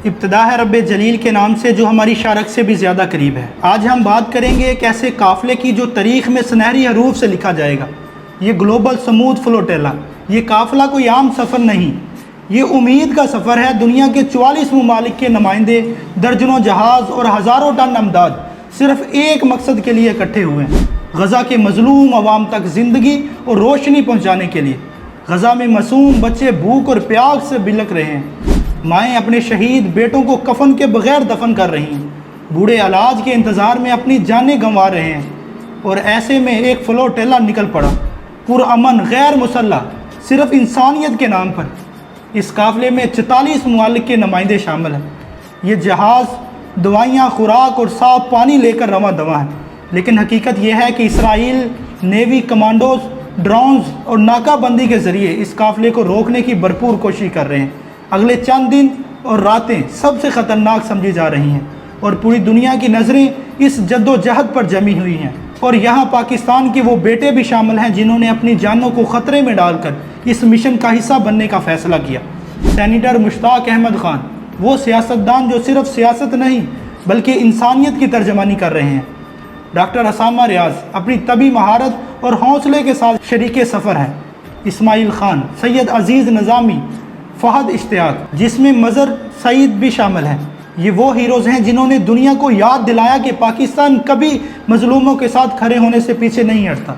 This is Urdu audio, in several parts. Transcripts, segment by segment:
ابتدا ہے رب جلیل کے نام سے جو ہماری شارک سے بھی زیادہ قریب ہے۔ آج ہم بات کریں گے ایک ایسے قافلے کی جو تاریخ میں سنہری حروف سے لکھا جائے گا۔ یہ گلوبل سمود فلوٹیلا، یہ قافلہ کوئی عام سفر نہیں، یہ امید کا سفر ہے۔ دنیا کے 44 ممالک کے نمائندے، درجنوں جہاز اور ہزاروں ٹن امداد صرف ایک مقصد کے لیے اکٹھے ہوئے ہیں، غزہ کے مظلوم عوام تک زندگی اور روشنی پہنچانے کے لیے۔ غزہ میں معصوم بچے بھوک اور پیاس سے بلک رہے ہیں، مائیں اپنے شہید بیٹوں کو کفن کے بغیر دفن کر رہی ہیں، بوڑھے علاج کے انتظار میں اپنی جانیں گنوا رہے ہیں، اور ایسے میں ایک فلوٹیلا نکل پڑا، پرامن، غیر مسلح، صرف انسانیت کے نام پر۔ اس قافلے میں 44 ممالک کے نمائندے شامل ہیں۔ یہ جہاز دوائیاں، خوراک اور صاف پانی لے کر رواں دواں ہیں، لیکن حقیقت یہ ہے کہ اسرائیل نیوی کمانڈوز ڈرونز اور ناکہ بندی کے ذریعے اس قافلے کو روکنے کی بھرپور کوشش کر رہے ہیں۔ اگلے چند دن اور راتیں سب سے خطرناک سمجھی جا رہی ہیں، اور پوری دنیا کی نظریں اس جد و جہد پر جمی ہوئی ہیں، اور یہاں پاکستان کے وہ بیٹے بھی شامل ہیں جنہوں نے اپنی جانوں کو خطرے میں ڈال کر اس مشن کا حصہ بننے کا فیصلہ کیا۔ سینیٹر مشتاق احمد خان، وہ سیاستدان جو صرف سیاست نہیں بلکہ انسانیت کی ترجمانی کر رہے ہیں۔ ڈاکٹر اسامہ ریاض اپنی طبی مہارت اور حوصلے کے ساتھ شریک سفر ہیں۔ اسماعیل خان، سید عزیز نظامی، فہد اشتیاق، جس میں مظہر سعید بھی شامل ہیں۔ یہ وہ ہیروز ہیں جنہوں نے دنیا کو یاد دلایا کہ پاکستان کبھی مظلوموں کے ساتھ کھڑے ہونے سے پیچھے نہیں ہٹتا۔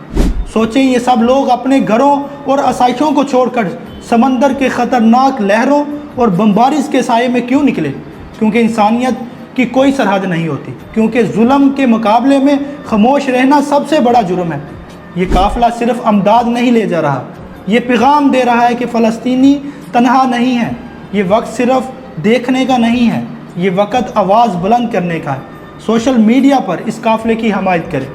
سوچیں یہ سب لوگ اپنے گھروں اور آسائشوں کو چھوڑ کر سمندر کے خطرناک لہروں اور بمبارش کے سائے میں کیوں نکلے؟ کیونکہ انسانیت کی کوئی سرحد نہیں ہوتی، کیونکہ ظلم کے مقابلے میں خاموش رہنا سب سے بڑا جرم ہے۔ یہ قافلہ صرف امداد نہیں لے جا رہا، یہ پیغام دے رہا ہے کہ فلسطینی تنہا نہیں ہے۔ یہ وقت صرف دیکھنے کا نہیں ہے، یہ وقت آواز بلند کرنے کا ہے۔ سوشل میڈیا پر اس قافلے کی حمایت کریں۔